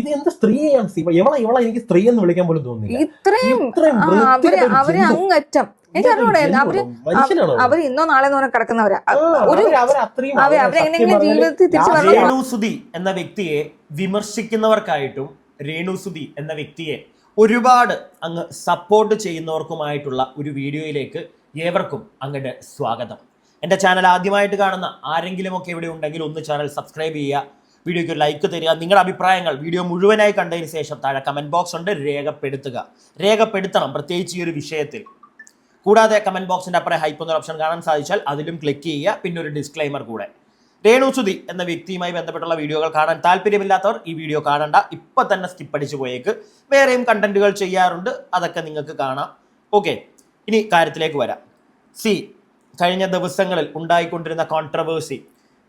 ഇത് എന്ത് സ്ത്രീയാണ് ഇവളെ എനിക്ക് സ്ത്രീ എന്ന് വിളിക്കാൻ പോലും തോന്നുന്നില്ല. ഇത്രയും അവര് അങ്ങറ്റം അവര് ഇന്നോ നാളെ കിടക്കുന്നവരാ. അവരെങ്ങനെങ്കിലും ജീവിതത്തിൽ തിരിച്ചു രേണുസുതി എന്ന വ്യക്തിയെ വിമർശിക്കുന്നവർക്കായിട്ടും രേണുസുതി എന്ന വ്യക്തിയെ ഒരുപാട് അങ്ങ് സപ്പോർട്ട് ചെയ്യുന്നവർക്കുമായിട്ടുള്ള ഒരു വീഡിയോയിലേക്ക് ഏവർക്കും അങ്ങോട്ട് സ്വാഗതം. എൻ്റെ ചാനൽ ആദ്യമായിട്ട് കാണുന്ന ആരെങ്കിലും ഒക്കെ ഇവിടെ ഉണ്ടെങ്കിൽ ഒന്ന് ചാനൽ സബ്സ്ക്രൈബ് ചെയ്യുക, വീഡിയോയ്ക്ക് ഒരു ലൈക്ക് തരിക, നിങ്ങളുടെ അഭിപ്രായങ്ങൾ വീഡിയോ മുഴുവനായി കണ്ടതിന് ശേഷം താഴെ കമൻറ്റ് ബോക്സ് ഉണ്ട്, രേഖപ്പെടുത്തണം, പ്രത്യേകിച്ച് ഈ ഒരു വിഷയത്തിൽ. കൂടാതെ കമൻറ്റ് ബോക്സിൻ്റെ അപ്പുറം ഹൈപ്പ് എന്നൊരു ഓപ്ഷൻ കാണാൻ സാധിച്ചാൽ അതിലും ക്ലിക്ക് ചെയ്യുക. പിന്നെ ഒരു ഡിസ്ക്ലൈമർ കൂടെ, രേണുസുതി എന്ന വ്യക്തിയുമായി ബന്ധപ്പെട്ടുള്ള വീഡിയോകൾ കാണാൻ താല്പര്യമില്ലാത്തവർ ഈ വീഡിയോ കാണണ്ട, ഇപ്പം തന്നെ സ്കിപ്പ് അടിച്ച് പോയേക്ക്. വേറെയും കണ്ടന്റുകൾ ചെയ്യാറുണ്ട്, അതൊക്കെ നിങ്ങൾക്ക് കാണാം. ഓക്കെ, ഇനി കാര്യത്തിലേക്ക് വരാം. കഴിഞ്ഞ ദിവസങ്ങളിൽ ഉണ്ടായിക്കൊണ്ടിരുന്ന കോൺട്രവേഴ്സി,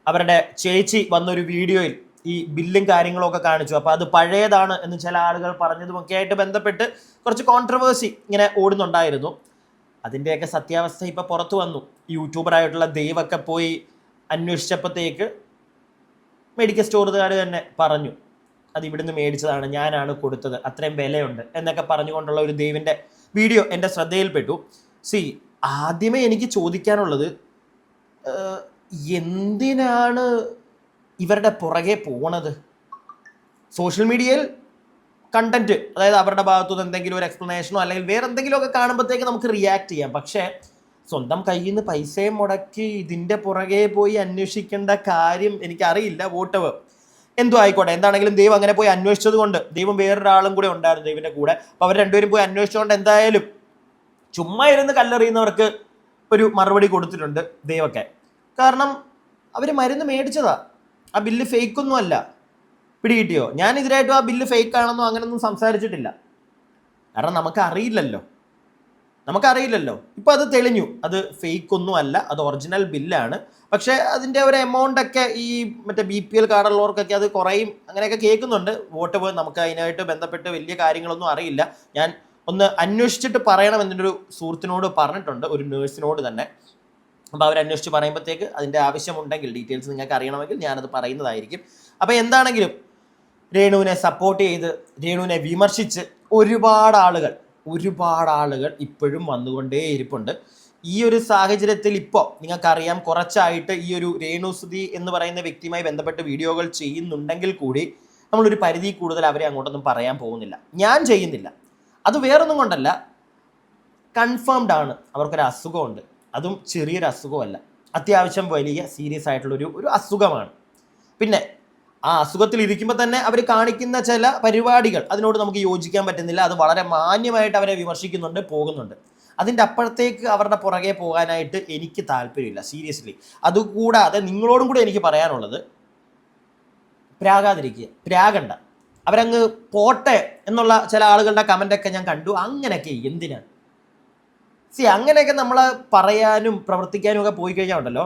അവരുടെ ചേച്ചി വന്നൊരു വീഡിയോയിൽ ഈ ബില്ലും കാര്യങ്ങളൊക്കെ കാണിച്ചു. അപ്പോൾ അത് പഴയതാണ് എന്ന് ചില ആളുകൾ പറഞ്ഞതുമൊക്കെ ആയിട്ട് ബന്ധപ്പെട്ട് കുറച്ച് കോൺട്രവേഴ്സി ഇങ്ങനെ ഓടുന്നുണ്ടായിരുന്നു. അതിൻ്റെയൊക്കെ സത്യാവസ്ഥ ഇപ്പോൾ പുറത്തു വന്നു. യൂട്യൂബറായിട്ടുള്ള ദൈവമൊക്കെ പോയി അന്വേഷിച്ചപ്പോഴത്തേക്ക് മെഡിക്കൽ സ്റ്റോറുകാർ തന്നെ പറഞ്ഞു അത് ഇവിടുന്ന് മേടിച്ചതാണ്, ഞാനാണ് കൊടുത്തത്, അത്രയും വിലയുണ്ട് എന്നൊക്കെ പറഞ്ഞുകൊണ്ടുള്ള ഒരു ദൈവിൻ്റെ വീഡിയോ എൻ്റെ ശ്രദ്ധയിൽപ്പെട്ടു. ആദ്യമേ എനിക്ക് ചോദിക്കാനുള്ളത്, എന്തിനാണ് ഇവരുടെ പുറകെ പോണത്? സോഷ്യൽ മീഡിയയിൽ കണ്ടന്റ്, അതായത് അവരുടെ ഭാഗത്തുനിന്ന് എന്തെങ്കിലും ഒരു എക്സ്പ്ലനേഷനോ അല്ലെങ്കിൽ വേറെ എന്തെങ്കിലുമൊക്കെ കാണുമ്പോഴത്തേക്ക് നമുക്ക് റിയാക്ട് ചെയ്യാം. പക്ഷേ സ്വന്തം കയ്യിൽ നിന്ന് പൈസയും മുടക്കി ഇതിൻ്റെ പുറകെ പോയി അന്വേഷിക്കേണ്ട കാര്യം എനിക്കറിയില്ല. വോട്ടവർ എന്തോ ആയിക്കോട്ടെ, എന്താണെങ്കിലും ദൈവം അങ്ങനെ പോയി അന്വേഷിച്ചത് കൊണ്ട്, ദൈവം വേറൊരാളും കൂടെ ഉണ്ടായിരുന്നു ദൈവൻ്റെ കൂടെ. അപ്പോൾ അവർ രണ്ടുപേരും പോയി അന്വേഷിച്ചുകൊണ്ട് എന്തായാലും ചുമ്മാ ഇരുന്ന് കല്ലെറിയുന്നവർക്ക് ഒരു മറുപടി കൊടുത്തിട്ടുണ്ട് ദൈവമൊക്കെ. കാരണം അവർ മരുന്ന് മേടിച്ചതാ, ആ ബില്ല് ഫേക്കൊന്നും അല്ല. പിടികിട്ടിയോ? ഞാൻ ഇതിനായിട്ടും ആ ബില്ല് ഫേക്ക് ആണെന്നോ അങ്ങനെയൊന്നും സംസാരിച്ചിട്ടില്ല. കാരണം നമുക്കറിയില്ലല്ലോ. ഇപ്പം അത് തെളിഞ്ഞു, അത് ഫേക്കൊന്നും അല്ല, അത് ഒറിജിനൽ ബില്ലാണ്. പക്ഷേ അതിൻ്റെ ഒരു എമൗണ്ടൊക്കെ ഈ മറ്റേ BPL കാർഡുള്ളവർക്കൊക്കെ അത് കുറയും അങ്ങനെയൊക്കെ കേൾക്കുന്നുണ്ട്. വോട്ട് പോയി നമുക്ക് അതിനായിട്ട് ബന്ധപ്പെട്ട് വലിയ കാര്യങ്ങളൊന്നും അറിയില്ല. ഞാൻ ഒന്ന് അന്വേഷിച്ചിട്ട് പറയണമെന്നൊരു സുഹൃത്തിനോട് പറഞ്ഞിട്ടുണ്ട്, ഒരു നേഴ്സിനോട് തന്നെ. അപ്പോൾ അവർ അന്വേഷിച്ച് പറയുമ്പോഴത്തേക്ക് അതിൻ്റെ ആവശ്യമുണ്ടെങ്കിൽ, ഡീറ്റെയിൽസ് നിങ്ങൾക്ക് അറിയണമെങ്കിൽ ഞാനത് പറയുന്നതായിരിക്കും. അപ്പോൾ എന്താണെങ്കിലും രേണുവിനെ സപ്പോർട്ട് ചെയ്ത് രേണുവിനെ വിമർശിച്ച് ഒരുപാട് ആളുകൾ ഇപ്പോഴും വന്നുകൊണ്ടേ ഇരിപ്പുണ്ട്. ഈ ഒരു സാഹചര്യത്തിൽ ഇപ്പോൾ നിങ്ങൾക്കറിയാം, കുറച്ചായിട്ട് ഈ ഒരു രേണുസുതി എന്ന് പറയുന്ന വ്യക്തിയുമായി ബന്ധപ്പെട്ട് വീഡിയോകൾ ചെയ്യുന്നുണ്ടെങ്കിൽ കൂടി നമ്മളൊരു പരിധി കൂടുതൽ അവരെ അങ്ങോട്ടൊന്നും പറയാൻ പോകുന്നില്ല. ഞാൻ ചെയ്യുന്നില്ല. അത് വേറൊന്നും കൊണ്ടല്ല, കൺഫേംഡ് ആണ് അവർക്കൊരു അസുഖമുണ്ട്. അതും ചെറിയൊരു അസുഖമല്ല, അത്യാവശ്യം വലിയ സീരിയസ് ആയിട്ടുള്ളൊരു അസുഖമാണ്. പിന്നെ ആ അസുഖത്തിൽ ഇരിക്കുമ്പോൾ തന്നെ അവർ കാണിക്കുന്ന ചില പരിപാടികൾ അതിനോട് നമുക്ക് യോജിക്കാൻ പറ്റുന്നില്ല. അത് വളരെ മാന്യമായിട്ട് അവരെ വിമർശിക്കുന്നുണ്ട്, പോകുന്നുണ്ട്. അതിൻ്റെ അപ്പുറത്തേക്ക് അവരുടെ പുറകെ പോകാനായിട്ട് എനിക്ക് താല്പര്യമില്ല, സീരിയസ്ലി. അതുകൂടാതെ നിങ്ങളോടും കൂടെ എനിക്ക് പറയാനുള്ളത്, പ്രാഗണ്ട. അവരങ്ങ് പോട്ടെ എന്നുള്ള ചില ആളുകളുടെ കമൻ്റൊക്കെ ഞാൻ കണ്ടു. അങ്ങനെയൊക്കെ എന്തിനാണ്? അങ്ങനെയൊക്കെ നമ്മൾ പറയാനും പ്രവർത്തിക്കാനും ഒക്കെ പോയി കഴിഞ്ഞാൽ ഉണ്ടല്ലോ,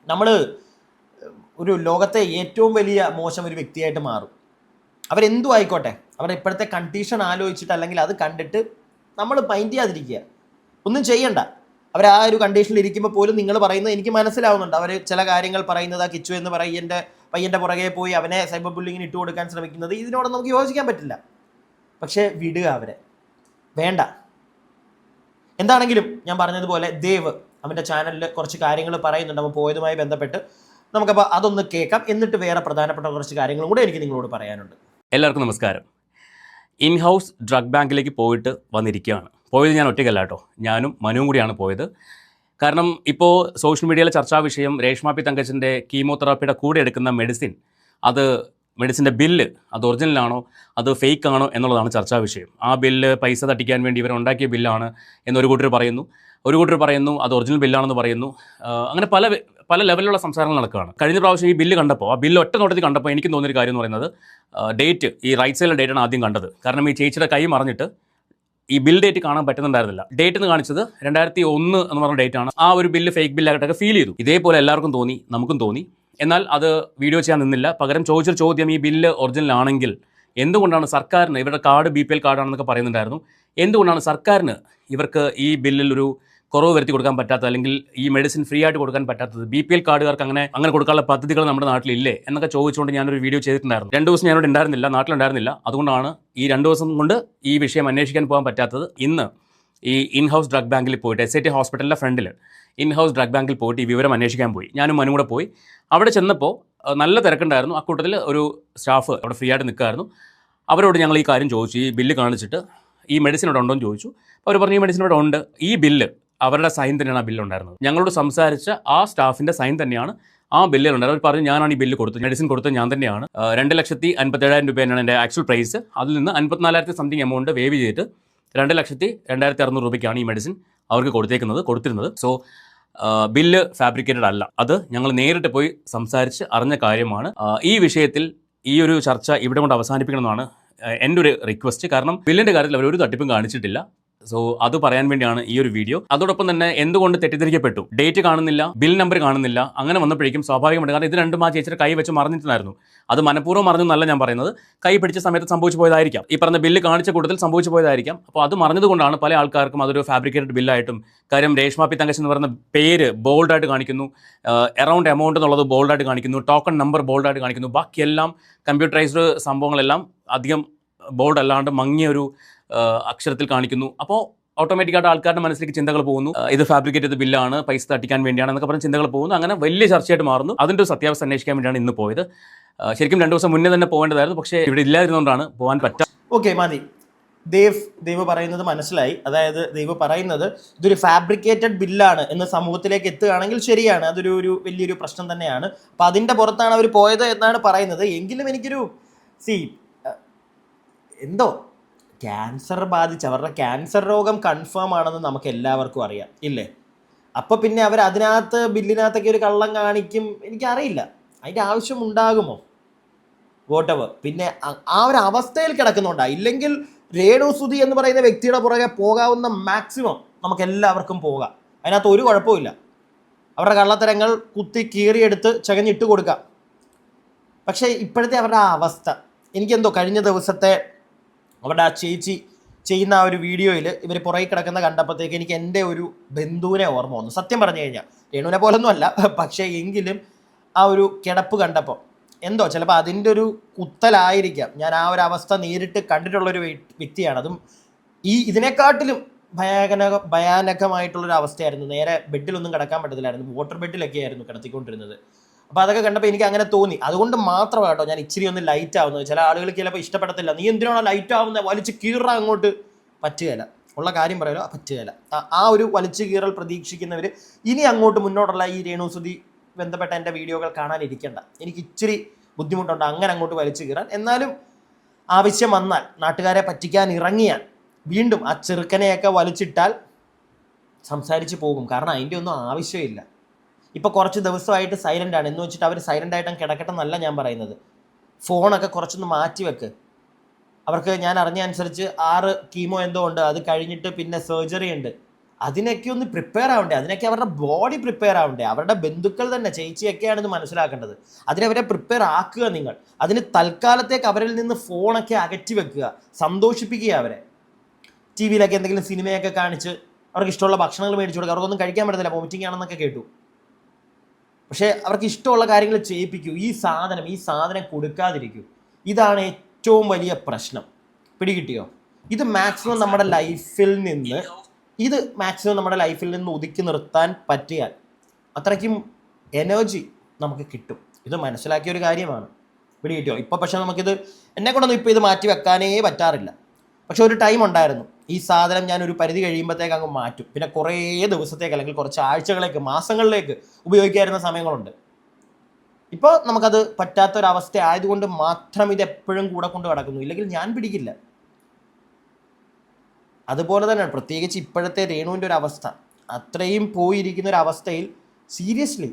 നമ്മൾ ഒരു ലോകത്തെ ഏറ്റവും വലിയ മോശം ഒരു വ്യക്തിയായിട്ട് മാറും. അവരെന്തും ആയിക്കോട്ടെ, അവരുടെ ഇപ്പോഴത്തെ കണ്ടീഷൻ ആലോചിച്ചിട്ട് അല്ലെങ്കിൽ അത് കണ്ടിട്ട് നമ്മൾ മൈൻഡ് ചെയ്യാതിരിക്കുക, ഒന്നും ചെയ്യണ്ട. അവർ ആ ഒരു കണ്ടീഷനിൽ ഇരിക്കുമ്പോൾ പോലും നിങ്ങൾ പറയുന്നത് എനിക്ക് മനസ്സിലാവുന്നുണ്ട്. അവർ ചില കാര്യങ്ങൾ പറയുന്നത്, ആ കിച്ചു എന്ന് പയ്യൻ്റെ പുറകെ പോയി അവനെ സൈബർ ബുള്ളിങ്ങിന് ഇട്ട് കൊടുക്കാൻ ശ്രമിക്കുന്നത്, ഇതിനോട് നമുക്ക് യോജിക്കാൻ പറ്റില്ല. പക്ഷേ വിടുക, അവരെ വേണ്ട. എന്താണെങ്കിലും ഞാൻ പറഞ്ഞതുപോലെ ദേവ് അവൻ്റെ ചാനലിൽ കുറച്ച് കാര്യങ്ങൾ പറയുന്നുണ്ട് അവൻ പോയതുമായി ബന്ധപ്പെട്ട്. നമുക്കപ്പോൾ അതൊന്ന് കേൾക്കാം, എന്നിട്ട് വേറെ പ്രധാനപ്പെട്ട കുറച്ച് കാര്യങ്ങളും കൂടെ എനിക്ക് നിങ്ങളോട് പറയാനുണ്ട്. എല്ലാവർക്കും നമസ്കാരം. ഇൻ ഹൗസ് ഡ്രഗ് ബാങ്കിലേക്ക് പോയിട്ട് വന്നിരിക്കുകയാണ്. പോയത് ഞാൻ ഒറ്റയ്ക്കല്ല കേട്ടോ, ഞാനും മനുവും കൂടിയാണ് പോയത്. കാരണം ഇപ്പോൾ സോഷ്യൽ മീഡിയയിലെ ചർച്ചാ വിഷയം രേഷ്മ പി തങ്കച്ചൻ്റെ കീമോതെറാപ്പിയുടെ കൂടെ എടുക്കുന്ന മെഡിസിൻ്റെ ബില്ല് അത് ഒറിജിനലാണോ അത് ഫേക്ക് ആണോ എന്നുള്ളതാണ് ചർച്ചാ വിഷയം. ആ ബില്ല് പൈസ തട്ടിക്കാൻ വേണ്ടി ഇവരുണ്ടാക്കിയ ബില്ലാണ് എന്നൊരു കൂട്ടർ പറയുന്നു, അത് ഒറിജിനൽ ബില്ലാണെന്ന് പറയുന്നു. അങ്ങനെ പല ലെവലിലുള്ള സംസാരങ്ങൾ നടക്കുകയാണ്. കഴിഞ്ഞ പ്രാവശ്യം ഈ ബില്ല് കണ്ടപ്പോൾ, ആ ബില്ല് ഒറ്റ നോട്ടത്തിൽ കണ്ടപ്പോൾ എനിക്കും തോന്നിയൊരു കാര്യം എന്ന് പറയുന്നത്, ഡേറ്റ്, ഈ റൈറ്റ് സൈഡിലെ ഡേറ്റാണ് ആദ്യം കണ്ടത്. കാരണം ഈ ചേച്ചിയുടെ കൈ മറിഞ്ഞിട്ട് ഈ ബിൽ ഡേറ്റ് കാണാൻ പറ്റുന്നുണ്ടായിരുന്നില്ല. ഡേറ്റ് എന്ന് കാണിച്ചത് 2001 എന്ന് പറഞ്ഞ ഡേറ്റാണ്. ആ ഒരു ബില്ല് ഫേക്ക് ബില്ലായിട്ടൊക്കെ ഫീൽ ചെയ്തു. ഇതേപോലെ എല്ലാവർക്കും തോന്നി, നമുക്കും തോന്നി. എന്നാൽ അത് വീഡിയോ ചെയ്യാൻ നിന്നില്ല. പകരം ചോദിച്ചൊരു ചോദ്യം, ഈ ബില്ല് ഒറിജിനൽ ആണെങ്കിൽ എന്തുകൊണ്ടാണ് സർക്കാരിന്, ഇവരുടെ കാർഡ് BPL കാർഡാണെന്നൊക്കെ പറയുന്നുണ്ടായിരുന്നു, എന്തുകൊണ്ടാണ് സർക്കാരിന് ഇവർക്ക് ഈ ബില്ലിൽ ഒരു കുറവ് വരുത്തി കൊടുക്കാൻ പറ്റാത്തത്, അല്ലെങ്കിൽ ഈ മെഡിസിൻ ഫ്രീ ആയിട്ട് കൊടുക്കാൻ പറ്റാത്തത്, BPL കാർഡുകാർക്ക് അങ്ങനെ കൊടുക്കാനുള്ള പദ്ധതികൾ നമ്മുടെ നാട്ടിലില്ലേ എന്നൊക്കെ ചോദിച്ചുകൊണ്ട് ഞാനൊരു വീഡിയോ ചെയ്തിട്ടുണ്ടായിരുന്നു. 2 ദിവസം ഞാനിവിടെ ഉണ്ടായിരുന്നില്ല, നാട്ടിലുണ്ടായിരുന്നില്ല. അതുകൊണ്ടാണ് ഈ 2 ദിവസം കൊണ്ട് ഈ വിഷയം അന്വേഷിക്കാൻ പോകാൻ പറ്റാത്തത്. ഇന്ന് ഈ ഇൻഹൗസ് ഡ്രഗ് ബാങ്കിൽ പോയിട്ട്, SIT ഹോസ്പിറ്റലിൻ്റെ ഫ്രണ്ടിൽ ഇൻഹൗസ് ഡ്രഗ് ബാങ്കിൽ പോയിട്ട് ഈ വിവരം അന്വേഷിക്കാൻ പോയി. ഞാനും മനും കൂടെ പോയി. അവിടെ ചെന്നപ്പോൾ നല്ല തിരക്കുണ്ടായിരുന്നു. അക്കൂട്ടത്തിൽ ഒരു സ്റ്റാഫ് അവിടെ ഫ്രീ ആയിട്ട് നിൽക്കുമായിരുന്നു. അവരോട് ഞങ്ങൾ ഈ കാര്യം ചോദിച്ചു, ഈ ബില്ല് കാണിച്ചിട്ട് ഈ മെഡിസിൻ ഇവിടെ ഉണ്ടോ എന്ന് ചോദിച്ചു. അവർ പറഞ്ഞു ഈ മെഡിസിൻ ഇവിടെ ഉണ്ട്. ഈ ബില്ല് അവരുടെ സൈൻ തന്നെയാണ് ആ ബില്ലുണ്ടായിരുന്നത്. ഞങ്ങളോട് സംസാരിച്ച ആ സ്റ്റാഫിൻ്റെ സൈൻ തന്നെയാണ് ആ ബില്ലിലുണ്ടായിരുന്നത്. അവർ പറഞ്ഞു ഞാനാണ് ഈ ബില്ല് കൊടുത്തത്, മെഡിസിൻ കൊടുത്തത് ഞാൻ തന്നെയാണ്. 2,57,000 രൂപയാണ് എൻ്റെ ആക്ച്വൽ പ്രൈസ്. അതിൽ നിന്ന് 54,000 സംതിങ് എമൗണ്ട് വേവ് ചെയ്തിട്ട് 2,02,600 രൂപയ്ക്കാണ് ഈ മെഡിസിൻ അവർക്ക് കൊടുത്തിരുന്നത്. സോ ബില്ല് ഫാബ്രിക്കേറ്റഡ് അല്ല. അത് ഞങ്ങൾ നേരിട്ട് പോയി സംസാരിച്ച് അറിഞ്ഞ കാര്യമാണ്. ഈ വിഷയത്തിൽ ഈ ഒരു ചർച്ച ഇവിടെ കൊണ്ട് അവസാനിപ്പിക്കണമെന്നാണ് എൻ്റെ ഒരു റിക്വസ്റ്റ്. കാരണം ബില്ലിൻ്റെ കാര്യത്തിൽ അവർ ഒരു തട്ടിപ്പും കാണിച്ചിട്ടില്ല. സോ അത് പറയാൻ വേണ്ടിയാണ് ഈ ഒരു വീഡിയോ. അതോടൊപ്പം തന്നെ എന്തുകൊണ്ട് തെറ്റിദ്ധരിക്കപ്പെട്ടു, ഡേറ്റ് കാണുന്നില്ല, ബിൽ നമ്പർ കാണുന്നില്ല, അങ്ങനെ വന്നപ്പോഴേക്കും സ്വാഭാവികമായിട്ട്, കാരണം ഇത് രണ്ടും ആ ചേച്ചിയുടെ കൈ വെച്ച് മറിഞ്ഞിട്ടുണ്ടായിരുന്നു. അത് മനഃപൂർവ്വം മറിഞ്ഞെന്നല്ല ഞാൻ പറയുന്നത്, കൈ പിടിച്ച സമയത്ത് സംഭവിച്ചു പോയതായിരിക്കാം. ഈ പറഞ്ഞ ബില്ല് കാണിച്ച കൂട്ടത്തിൽ സംഭവിച്ചു പോയതായിരിക്കാം. അപ്പോൾ അത് മറിഞ്ഞതുകൊണ്ടാണ് പല ആൾക്കാർക്കും അതൊരു ഫാബ്രിക്കേറ്റഡ് ബില്ലായിട്ടും. കാര്യം രേഷ്മ പി തങ്കച്ചൻ എന്ന് പറയുന്ന പേര് ബോൾഡായിട്ട് കാണിക്കുന്നു, എറൗണ്ട് എമൗണ്ട് എന്നുള്ളത് ബോൾഡായിട്ട് കാണിക്കുന്നു, ടോക്കൺ നമ്പർ ബോൾഡായിട്ട് കാണിക്കുന്നു, ബാക്കിയെല്ലാം കമ്പ്യൂട്ടറൈസ്ഡ് സംഭവങ്ങളെല്ലാം അധികം ബോൾഡ് അല്ലാണ്ട് മങ്ങിയൊരു അക്ഷരത്തിൽ കാണിക്കുന്നു. അപ്പോൾ ഓട്ടോമാറ്റിക്കായിട്ട് ആൾക്കാരുടെ മനസ്സിലേക്ക് ചിന്തകൾ പോകുന്നു, ഇത് ഫാബ്രിക്കേറ്റ് ചെയ്ത ബില്ലാണ്, പൈസ തട്ടിക്കാൻ വേണ്ടിയാണ് എന്നൊക്കെ പറഞ്ഞ് ചിന്തകൾ പോകുന്നു. അങ്ങനെ വലിയ ചർച്ചയായിട്ട് മാറുന്നു. അതിൻ്റെ ഒരു സത്യാവസ്ഥ അന്വേഷിക്കാൻ വേണ്ടിയാണ് ഇന്ന് പോയത്. ശരിക്കും 2 ദിവസം മുന്നേ തന്നെ പോകേണ്ടതായിരുന്നു, പക്ഷേ ഇവിടെ ഇല്ലായിരുന്നുകൊണ്ടാണ് പോകാൻ പറ്റുക. ഓക്കെ, മതി. ദേവ് പറയുന്നത് മനസ്സിലായി. അതായത് ദേവ് പറയുന്നത് ഇതൊരു ഫാബ്രിക്കേറ്റഡ് ബില്ലാണ് എന്ന് സമൂഹത്തിലേക്ക് എത്തുകയാണെങ്കിൽ ശരിയാണ്, അതൊരു വലിയൊരു പ്രശ്നം തന്നെയാണ്. അപ്പം അതിൻ്റെ പുറത്താണ് അവർ പോയത് എന്നാണ് പറയുന്നത്. എങ്കിലും എനിക്കൊരു എന്തോ ക്യാൻസർ ബാധിച്ച് അവരുടെ ക്യാൻസർ രോഗം കൺഫേം ആണെന്ന് നമുക്ക് എല്ലാവർക്കും അറിയാം ഇല്ലേ? അപ്പോൾ പിന്നെ അവർ അതിനകത്ത് ബില്ലിനകത്തൊക്കെ ഒരു കള്ളം കാണിക്കും, എനിക്കറിയില്ല. അതിൻ്റെ ആവശ്യം ഉണ്ടാകുമോ? വോട്ടെവർ. പിന്നെ ആ ഒരു അവസ്ഥയിൽ കിടക്കുന്നുണ്ടായി. ഇല്ലെങ്കിൽ രേണുസുതി എന്ന് പറയുന്ന വ്യക്തിയുടെ പുറകെ പോകാവുന്ന മാക്സിമം നമുക്ക് എല്ലാവർക്കും പോകാം. അതിനകത്ത് ഒരു കുഴപ്പമില്ല. അവരുടെ കള്ളത്തരങ്ങൾ കുത്തി കീറിയെടുത്ത് ചകഞ്ഞിട്ട് കൊടുക്കാം. പക്ഷേ ഇപ്പോഴത്തെ അവരുടെ ആ അവസ്ഥ എനിക്കെന്തോ കഴിഞ്ഞ ദിവസത്തെ അവരുടെ ആ ചേച്ചി ചെയ്യുന്ന ആ ഒരു വീഡിയോയിൽ ഇവർ പുറകെ കിടക്കുന്ന കണ്ടപ്പോഴത്തേക്ക് എനിക്ക് എൻ്റെ ഒരു ബന്ധുവിനെ ഓർമ്മ വന്നു. സത്യം പറഞ്ഞു കഴിഞ്ഞാൽ രേണുവിനെ പോലൊന്നും അല്ല, പക്ഷേ എങ്കിലും ആ ഒരു കിടപ്പ് കണ്ടപ്പോൾ എന്തോ ചിലപ്പോൾ അതിൻ്റെ ഒരു കുത്തലായിരിക്കാം. ഞാൻ ആ ഒരു അവസ്ഥ നേരിട്ട് കണ്ടിട്ടുള്ളൊരു വ്യക്തിയാണ്. അതും ഇതിനെക്കാട്ടിലും ഭയാനകമായിട്ടുള്ളൊരു അവസ്ഥയായിരുന്നു. നേരെ ബെഡിലൊന്നും കിടക്കാൻ പറ്റത്തില്ലായിരുന്നു, വാട്ടർ ബെഡിലൊക്കെ ആയിരുന്നു കിടത്തിക്കൊണ്ടിരുന്നത്. അപ്പോൾ അതൊക്കെ കണ്ടപ്പോൾ എനിക്ക് അങ്ങനെ തോന്നി. അതുകൊണ്ട് മാത്രമാണ് കേട്ടോ ഞാൻ ഇച്ചിരി ഒന്ന് ലൈറ്റ് ആവുന്നത്. ചില ആളുകൾക്ക് ചിലപ്പോൾ ഇഷ്ടപ്പെടത്തില്ല, നീ എന്തിനാണോ ലൈറ്റ് ആവുന്നത്, വലിച്ച് കീറാൻ അങ്ങോട്ട് പറ്റുകയില്ല. ഉള്ള കാര്യം പറയാലോ, പറ്റുകയില്ല. ആ ഒരു വലിച്ചു കീറൽ പ്രതീക്ഷിക്കുന്നവർ ഇനി അങ്ങോട്ട് മുന്നോട്ടുള്ള ഈ രേണുസുതി ബന്ധപ്പെട്ട എൻ്റെ വീഡിയോകൾ കാണാനിരിക്കേണ്ട. എനിക്ക് ഇച്ചിരി ബുദ്ധിമുട്ടുണ്ട് അങ്ങനെ അങ്ങോട്ട് വലിച്ചു കീറാൻ. എന്നാലും ആവശ്യം വന്നാൽ, നാട്ടുകാരെ പറ്റിക്കാൻ ഇറങ്ങിയാൽ വീണ്ടും ആ ചെറുക്കനെയൊക്കെ വലിച്ചിട്ടാൽ സംസാരിച്ച് പോകും. കാരണം അതിൻ്റെ ഒന്നും ആവശ്യമില്ല. ഇപ്പോൾ കുറച്ച് ദിവസമായിട്ട് സൈലൻ്റാണ് എന്ന് വെച്ചിട്ട് അവർ സൈലൻ്റായിട്ടും കിടക്കട്ടെ എന്നല്ല ഞാൻ പറയുന്നത്. ഫോണൊക്കെ കുറച്ചൊന്ന് മാറ്റി വെക്ക്. അവർക്ക് ഞാൻ അറിഞ്ഞ അനുസരിച്ച് 6 കീമോ എന്തോ ഉണ്ട്, അത് കഴിഞ്ഞിട്ട് പിന്നെ സർജറി ഉണ്ട്. അതിനൊക്കെ ഒന്ന് പ്രിപ്പയർ ആവണ്ടേ? അതിനൊക്കെ അവരുടെ ബോഡി പ്രിപ്പയർ ആവണ്ടേ? അവരുടെ ബന്ധുക്കൾ തന്നെ, ചേച്ചിയൊക്കെയാണ് ഇത് മനസ്സിലാക്കേണ്ടത്. അതിനവരെ പ്രിപ്പയർ ആക്കുക നിങ്ങൾ. അതിന് തൽക്കാലത്തേക്ക് അവരിൽ നിന്ന് ഫോണൊക്കെ അകറ്റി വെക്കുക, സന്തോഷിപ്പിക്കുക അവരെ. ടി വിയിലൊക്കെ എന്തെങ്കിലും സിനിമയൊക്കെ കാണിച്ച് അവർക്ക് ഇഷ്ടമുള്ള ഭക്ഷണങ്ങൾ മേടിച്ചു കൊടുക്കുക. അവർക്കൊന്നും കഴിക്കാൻ പറ്റത്തില്ല, വോമിറ്റിംഗ് ആണെന്നൊക്കെ കേട്ടു. പക്ഷേ അവർക്ക് ഇഷ്ടമുള്ള കാര്യങ്ങൾ ചെയ്യിപ്പിക്കൂ. ഈ സാധനം കൊടുക്കാതിരിക്കൂ. ഇതാണ് ഏറ്റവും വലിയ പ്രശ്നം. പിടികിട്ടിയോ? ഇത് മാക്സിമം നമ്മുടെ ലൈഫിൽ നിന്ന് ഒതുക്കി നിർത്താൻ പറ്റിയാൽ അത്രയ്ക്കും എനർജി നമുക്ക് കിട്ടും. ഇത് മനസ്സിലാക്കിയ ഒരു കാര്യമാണ്. പിടികിട്ടിയോ? ഇപ്പോൾ പക്ഷേ നമുക്കിത് എന്നെക്കൊണ്ടൊന്നും ഇപ്പോൾ ഇത് മാറ്റി വെക്കാനേ പറ്റാറില്ല. പക്ഷെ ഒരു ടൈം ഉണ്ടായിരുന്നു, ഈ സാധനം ഞാൻ ഒരു പരിധി കഴിയുമ്പോഴത്തേക്ക് അങ്ങ് മാറ്റും. പിന്നെ കുറേ ദിവസത്തേക്ക് അല്ലെങ്കിൽ കുറച്ച് ആഴ്ചകളേക്ക്, മാസങ്ങളിലേക്ക് ഉപയോഗിക്കാവുന്ന സമയങ്ങളുണ്ട്. ഇപ്പോൾ നമുക്കത് പറ്റാത്തൊരവസ്ഥ ആയതുകൊണ്ട് മാത്രം ഇത് എപ്പോഴും കൂടെ കൊണ്ട് കിടക്കുന്നു. ഇല്ലെങ്കിൽ ഞാൻ പിടിക്കില്ല. അതുപോലെ തന്നെയാണ് പ്രത്യേകിച്ച് ഇപ്പോഴത്തെ രേണുവിൻ്റെ ഒരു അവസ്ഥ. അത്രയും പോയിരിക്കുന്ന ഒരു അവസ്ഥയിൽ സീരിയസ്ലി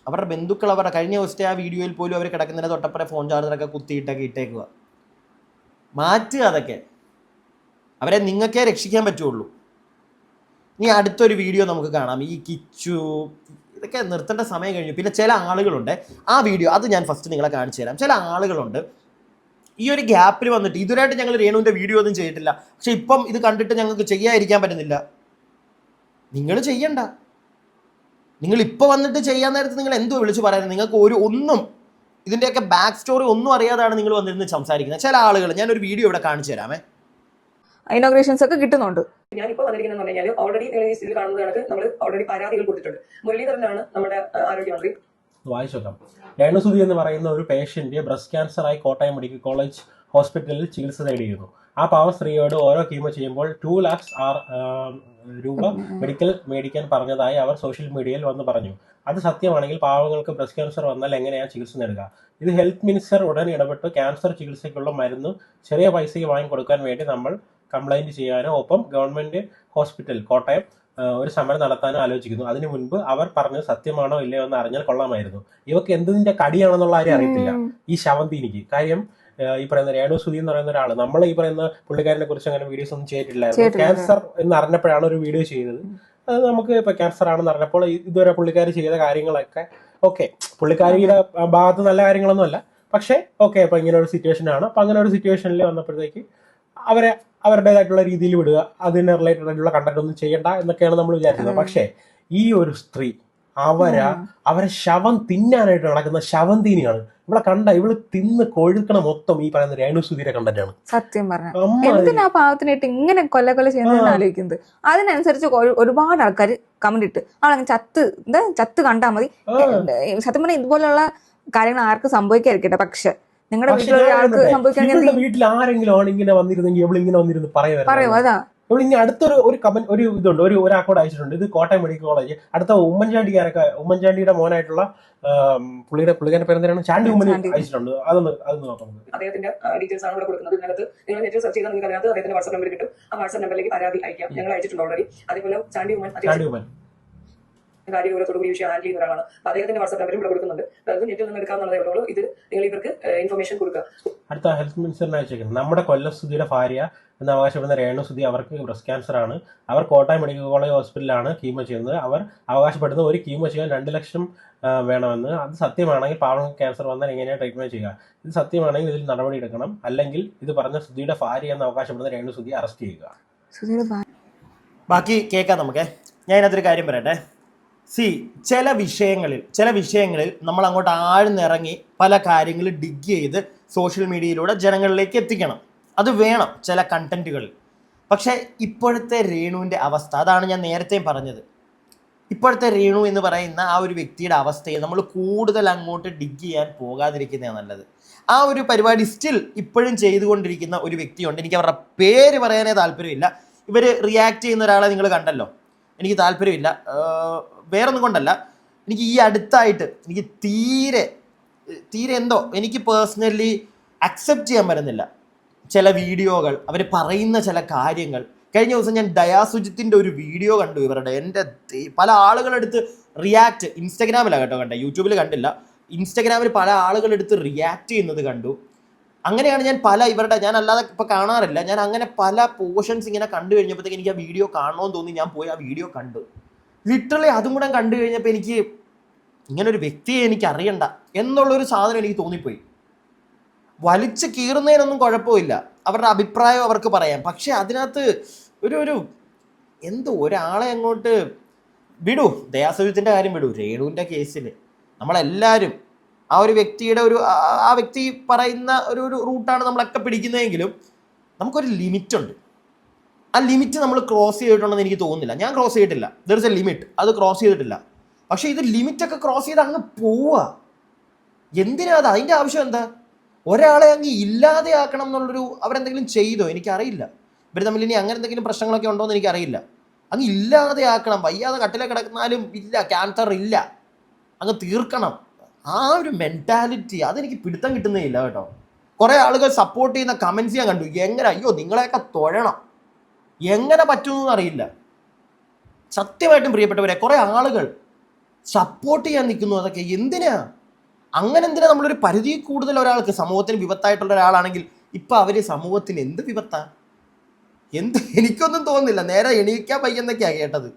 അവരുടെ ബന്ധുക്കൾ, അവരുടെ കഴിഞ്ഞ ദിവസത്തെ ആ വീഡിയോയിൽ പോലും അവർ കിടക്കുന്നതിന് തൊട്ടപ്പുറം ഫോൺ ചാർജറൊക്കെ കുത്തിയിട്ടൊക്കെ ഇട്ടേക്കുക. മാറ്റുക അതൊക്കെ. അവരെ നിങ്ങൾക്കേ രക്ഷിക്കാൻ പറ്റുള്ളൂ. ഇനി അടുത്തൊരു വീഡിയോ നമുക്ക് കാണാം. ഈ കിച്ചു ഇതൊക്കെ നിർത്തേണ്ട സമയം കഴിഞ്ഞു. പിന്നെ ചില ആളുകളുണ്ട്, ആ വീഡിയോ അത് ഞാൻ ഫസ്റ്റ് നിങ്ങളെ കാണിച്ചു തരാം. ചില ആളുകളുണ്ട് ഈ ഒരു ഗ്യാപ്പിൽ വന്നിട്ട്, ഇതുവരായിട്ട് ഞങ്ങൾ രേണുവിൻ്റെ വീഡിയോ ഒന്നും ചെയ്തിട്ടില്ല, പക്ഷെ ഇപ്പം ഇത് കണ്ടിട്ട് ഞങ്ങൾക്ക് ചെയ്യാതിരിക്കാൻ പറ്റുന്നില്ല. നിങ്ങൾ ചെയ്യണ്ട. നിങ്ങൾ ഇപ്പോൾ വന്നിട്ട് ചെയ്യാൻ നേരത്ത് നിങ്ങൾ എന്തോ വിളിച്ച് പറയാൻ, നിങ്ങൾക്ക് ഒന്നും ഇതിൻ്റെയൊക്കെ ബാക്ക് സ്റ്റോറി ഒന്നും അറിയാതാണ് നിങ്ങൾ വന്നിരുന്ന് സംസാരിക്കുന്നത്. ചില ആളുകൾ, ഞാനൊരു വീഡിയോ ഇവിടെ കാണിച്ചു തരാമേ. ഇനോഗ്രേഷൻസ് ഒക്കെ കിട്ടുന്നുണ്ട്. ഞാനിപ്പോൾ വന്നിരിക്കുന്നത് പറഞ്ഞു കഴിഞ്ഞാൽ ഓൾറെഡി ഇതിൽ കാണുന്ന കണക്ക് നമ്മൾ ഓൾറെഡി പരാതികൾ കൊടുത്തിട്ടുണ്ട്. മുരളീധരനാണ് നമ്മുടെ ആരോഗ്യമന്ത്രി. വായിച്ചോക്കാം. രേണുസുതി എന്ന് പറയുന്ന ഒരു പേഷ്യന്റ് ബ്രസ്റ്റ് ക്യാൻസറായി കോട്ടയം മെഡിക്കൽ കോളേജ് ഹോസ്പിറ്റലിൽ ചികിത്സ തേടിയിരുന്നു. ആ പാവ സ്ത്രീയോട് ഓരോ കീമോ ചെയ്യുമ്പോൾ 2 lakhs രൂപ മെഡിക്കൽ മേടിക്കാൻ പറഞ്ഞതായി അവർ സോഷ്യൽ മീഡിയയിൽ വന്ന് പറഞ്ഞു. അത് സത്യമാണെങ്കിൽ പാവങ്ങൾക്ക് ബ്രസ്റ്റ് ക്യാൻസർ വന്നാൽ എങ്ങനെയാണ് ചികിത്സ നേടുക? ഇത് ഹെൽത്ത് മിനിസ്റ്റർ ഉടൻ ഇടപെട്ട് ക്യാൻസർ ചികിത്സയ്ക്കുള്ള മരുന്ന് ചെറിയ പൈസയ്ക്ക് വാങ്ങിക്കൊടുക്കാൻ വേണ്ടി നമ്മൾ കംപ്ലൈന്റ് ചെയ്യാനോ ഒപ്പം ഗവൺമെന്റ് ഹോസ്പിറ്റൽ കോട്ടയം ഒരു സമരം നടത്താനും ആലോചിക്കുന്നു. അതിനു മുൻപ് അവർ പറഞ്ഞത് സത്യമാണോ ഇല്ലയോ എന്ന് അറിഞ്ഞാൽ കൊള്ളാമായിരുന്നു. ഇവക്ക് എന്തിന്റെ കടിയാണെന്നുള്ള ആരും അറിയത്തില്ല ഈ ശവന്തീനിക്ക്. കാര്യം ഈ പറയുന്ന രേണുസുതി എന്ന് പറയുന്ന ഒരാൾ, നമ്മൾ ഈ പറയുന്ന പുള്ളിക്കാരനെ കുറിച്ച് അങ്ങനെ വീഡിയോസ് ഒന്നും ചെയ്തിട്ടില്ലായിരുന്നു. ക്യാൻസർ എന്ന് അറിഞ്ഞപ്പോഴാണ് ഒരു വീഡിയോ ചെയ്തത്. അത് നമുക്ക് ഇപ്പൊ ക്യാൻസർ ആണെന്ന് അറിഞ്ഞപ്പോൾ ഇതുവരെ പുള്ളിക്കാർ ചെയ്ത കാര്യങ്ങളൊക്കെ ഓക്കെ, പുള്ളിക്കാരിയുടെ ഭാഗത്ത് നല്ല കാര്യങ്ങളൊന്നും അല്ല, പക്ഷേ ഓക്കെ ഇപ്പൊ ഇങ്ങനെ ഒരു സിറ്റുവേഷൻ ആണ്. അപ്പൊ അങ്ങനെ ഒരു സിറ്റുവേഷനിൽ വന്നപ്പോഴത്തേക്ക് അവരെ അവരുടേതായിട്ടുള്ള രീതിയിൽ വിടുക, അതിന് റിലേറ്റഡ് ആയിട്ടുള്ള കണ്ടന്റ് ഒന്നും ചെയ്യണ്ട എന്നൊക്കെയാണ് നമ്മൾ വിചാരിക്കുന്നത്. പക്ഷേ ഈ ഒരു സ്ത്രീ അവരെ ശവം തിന്നാനായിട്ട് നടക്കുന്ന ശവന്തീനിയാണ്. ഇവിടെ കണ്ട ഇവള് തിന്ന് കൊഴുക്കണ മൊത്തം ഈ പറയുന്ന രേണുസുതിയുടെ കണ്ടന്റാണ്. സത്യം പറഞ്ഞ എന്തിനാ പാവത്തിനായിട്ട് ഇങ്ങനെ കൊല്ല ചെയ്യുന്നതെന്ന് ആലോചിക്കുന്നത്. അതിനനുസരിച്ച് ഒരുപാട് ആൾക്കാർ കമന്റ് ഇട്ട് അവളങ്ങ് ചത്ത് കണ്ടാ മതി. സത്യം പറഞ്ഞാൽ ഇതുപോലുള്ള കാര്യങ്ങൾ ആർക്കും സംഭവിക്കാതിരിക്കട്ടെ. പക്ഷെ നിങ്ങളുടെ വീട്ടിലൊരാൾക്ക് സംഭവിക്കാൻ വീട്ടിൽ ആരെങ്കിലും ആണ് ഇങ്ങനെ വന്നിരുന്നെങ്കിൽ ഇവള് ഇങ്ങനെ വന്നിരുന്ന് പറയും. അതാ ഇവിടെ ഇനി അടുത്തൊരു ഒരു ഇതുണ്ട്, ഒരാൾക്കോട് അയച്ചിട്ടുണ്ട്. ഇത് കോട്ടയം മെഡിക്കൽ കോളേജ് അടുത്ത ഉമ്മൻചാണ്ടിയുടെ മോനായിട്ടുള്ള പുള്ളിക്കാരന്റെ പേരെന്താണ്, ചാണ്ടി ഉമ്മൻ അയച്ചിട്ടുണ്ട്. അതൊന്ന് നോക്കാം. അദ്ദേഹത്തിന്റെ ഡീറ്റെയിൽസ് ആണ് ഇവിടെ കൊടുക്കുന്നത്. ഇതിനകത്ത് നിങ്ങൾ നെറ്റ് സെർച്ച് ചെയ്താൽ നിങ്ങൾക്ക് അതിനകത്ത് അദ്ദേഹത്തിന്റെ വാട്സ്ആപ്പ് നമ്പർ കിട്ടും. ആ വാട്സ്ആപ്പ് നമ്പറിലേക്ക് പരാതി അയക്കാം. ഞങ്ങൾ അയച്ചിട്ടുണ്ട് ഓൾറെഡി. അതേപോലെ ചാണ്ടി ഉമ്മൻ കാര്യഗൗരവത്തോടുകൂടി വിഷയം ഹാൻഡിൽ ചെയ്യുന്ന ഒരാളാണ്. അദ്ദേഹത്തിന്റെ വാട്സ്ആപ്പ് നമ്പറും ഇവിടെ കൊടുക്കുന്നുണ്ട്. അത് നെറ്റിൽ നിന്ന് എടുക്കാവുന്നതേ ഉള്ളൂ. ഇത് നിങ്ങൾ ഇവർക്ക് ഇൻഫർമേഷൻ കൊടുക്കുക. അടുത്ത ഹെൽത്ത് മിനിസ്റ്ററിനെ അയച്ചേക്കുന്നത് നമ്മുടെ കൊല്ലസുതിയുടെ ഭാര്യ എന്ന് അവകാശപ്പെടുന്ന രേണുസുതി, അവർക്ക് ബ്രസ്റ്റ് ക്യാൻസർ ആണ്. അവർ കോട്ടയം മെഡിക്കൽ കോളേജ് ഹോസ്പിറ്റലിലാണ് കീമോ ചെയ്യുന്നത്. അവർ അവകാശപ്പെടുന്ന ഒരു കീമോ ചെയ്യാൻ 2 ലക്ഷം വേണമെന്ന്. അത് സത്യമാണെങ്കിൽ പാവങ്ങൾക്ക് ക്യാൻസർ വന്നാൽ എങ്ങനെയാണ് ട്രീറ്റ്മെന്റ് ചെയ്യുക? ഇത് സത്യമാണെങ്കിൽ ഇതിൽ നടപടി എടുക്കണം. അല്ലെങ്കിൽ ഇത് പറഞ്ഞ സുധിയുടെ ഭാര്യ എന്ന് അവകാശപ്പെടുന്ന രേണുസുതി അറസ്റ്റ് ചെയ്യുക. ബാക്കി കേൾക്കാം നമുക്ക്. ഞാൻ ഇതിനകത്തൊരു കാര്യം പറയട്ടെ. ചില വിഷയങ്ങളിൽ നമ്മൾ അങ്ങോട്ട് ആഴ്ന്നിറങ്ങി പല കാര്യങ്ങൾ ഡിഗ് ചെയ്ത് സോഷ്യൽ മീഡിയയിലൂടെ ജനങ്ങളിലേക്ക് എത്തിക്കണം. അത് വേണം ചില കണ്ടന്റുകളിൽ. പക്ഷേ ഇപ്പോഴത്തെ രേണുവിൻ്റെ അവസ്ഥ, അതാണ് ഞാൻ നേരത്തെയും പറഞ്ഞത്. ഇപ്പോഴത്തെ രേണു എന്ന് പറയുന്ന ആ ഒരു വ്യക്തിയുടെ അവസ്ഥയെ നമ്മൾ കൂടുതൽ അങ്ങോട്ട് ഡിഗ് ചെയ്യാൻ പോകാതിരിക്കുന്നതാണ് നല്ലത്. ആ ഒരു പരിപാടി സ്റ്റിൽ ഇപ്പോഴും ചെയ്തുകൊണ്ടിരിക്കുന്ന ഒരു വ്യക്തിയുണ്ട്. എനിക്ക് അവരുടെ പേര് പറയാനേ താല്പര്യമില്ല. ഇവർ റിയാക്ട് ചെയ്യുന്ന ഒരാളെ നിങ്ങൾ കണ്ടല്ലോ. എനിക്ക് താല്പര്യമില്ല, വേറൊന്നും കൊണ്ടല്ല. എനിക്ക് ഈ അടുത്തായിട്ട് എനിക്ക് തീരെ എന്തോ എനിക്ക് പേഴ്സണലി അക്സെപ്റ്റ് ചെയ്യാൻ പറ്റുന്നില്ല ചില വീഡിയോകൾ, അവർ പറയുന്ന ചില കാര്യങ്ങൾ. കഴിഞ്ഞ ദിവസം ഞാൻ ദയാസുജിത്തിൻ്റെ ഒരു വീഡിയോ കണ്ടു. ഇവരുടെ പല ആളുകളെടുത്ത് റിയാക്ട്, ഇൻസ്റ്റഗ്രാമിലാണ് കേട്ടോ കണ്ടത്, യൂട്യൂബിൽ കണ്ടില്ല. ഇൻസ്റ്റഗ്രാമിൽ പല ആളുകളെടുത്ത് റിയാക്ട് ചെയ്യുന്നത് കണ്ടു. അങ്ങനെയാണ് ഞാൻ അല്ലാതെ ഇപ്പോൾ കാണാറില്ല. ഞാൻ അങ്ങനെ പല പോർഷൻസ് ഇങ്ങനെ കണ്ടു കഴിഞ്ഞപ്പോഴത്തേക്ക് എനിക്ക് ആ വീഡിയോ കാണണമെന്ന് തോന്നി. ഞാൻ പോയി ആ വീഡിയോ കണ്ടു. ലിറ്ററലി അതും കൂടെ കണ്ടു കഴിഞ്ഞപ്പോൾ എനിക്ക് ഇങ്ങനൊരു വ്യക്തിയെ എനിക്ക് അറിയണ്ട എന്നുള്ളൊരു സാധനം എനിക്ക് തോന്നിപ്പോയി. വലിച്ച് കീറുന്നതിനൊന്നും കുഴപ്പമില്ല, അവരുടെ അഭിപ്രായം അവർക്ക് പറയാം. പക്ഷെ അതിനകത്ത് ഒരു എന്തോ ഒരാളെ അങ്ങോട്ട് വിടൂ. ദയാസുജിത്തിൻ്റെ കാര്യം വിടൂ. രേണുവിൻ്റെ കേസിൽ നമ്മളെല്ലാവരും ആ ഒരു വ്യക്തിയുടെ ആ വ്യക്തി പറയുന്ന ഒരു റൂട്ടാണ് നമ്മളൊക്കെ പിടിക്കുന്നതെങ്കിലും നമുക്കൊരു ലിമിറ്റുണ്ട്. ആ ലിമിറ്റ് നമ്മൾ ക്രോസ് ചെയ്തിട്ടുണ്ടെന്ന് എനിക്ക് തോന്നുന്നില്ല. ഞാൻ ക്രോസ് ചെയ്തിട്ടില്ല. ദർ ഇസ് എ ലിമിറ്റ്, അത് ക്രോസ് ചെയ്തിട്ടില്ല. പക്ഷേ ഇത് ലിമിറ്റൊക്കെ ക്രോസ് ചെയ്ത് അങ്ങ് പോവുക. എന്തിനാ അത്? അതിൻ്റെ ആവശ്യം എന്താ? ഒരാളെ അങ്ങ് ഇല്ലാതെയാക്കണം എന്നുള്ളൊരു അവരെന്തെങ്കിലും ചെയ്തോ? എനിക്കറിയില്ല. ഇവർ തമ്മിൽ ഇനി അങ്ങനെ എന്തെങ്കിലും പ്രശ്നങ്ങളൊക്കെ ഉണ്ടോ എന്ന് എനിക്കറിയില്ല. അങ്ങ് ഇല്ലാതെയാക്കണം. വയ്യാതെ കട്ടിലെ കിടക്കുന്നാലും ഇല്ല, ക്യാൻസർ ഇല്ല, അങ്ങ് തീർക്കണം. ആ ഒരു മെൻറ്റാലിറ്റി അതെനിക്ക് പിടുത്തം കിട്ടുന്നേ ഇല്ല കേട്ടോ. കുറേ ആളുകൾ സപ്പോർട്ട് ചെയ്യുന്ന കമൻസ് ഞാൻ കണ്ടു. എങ്ങനെ, അയ്യോ നിങ്ങളെയൊക്കെ തൊഴണം, എങ്ങനെ പറ്റുമെന്നൊന്നും അറിയില്ല. സത്യമായിട്ടും പ്രിയപ്പെട്ടവരെ, കുറേ ആളുകൾ സപ്പോർട്ട് ചെയ്യാൻ നിൽക്കുന്നു. അതൊക്കെ എന്തിനാ? അങ്ങനെ എന്തിനാ? നമ്മളൊരു പരിധി കൂടുതൽ ഒരാൾക്ക്, സമൂഹത്തിന് വിപത്തായിട്ടുള്ള ഒരാളാണെങ്കിൽ ഇപ്പം അവർ സമൂഹത്തിന് എന്ത് വിപത്താ? എനിക്കൊന്നും തോന്നുന്നില്ല. നേരെ എണീക്കാൻ വയ്യെന്നൊക്കെയാണ് കേട്ടത്.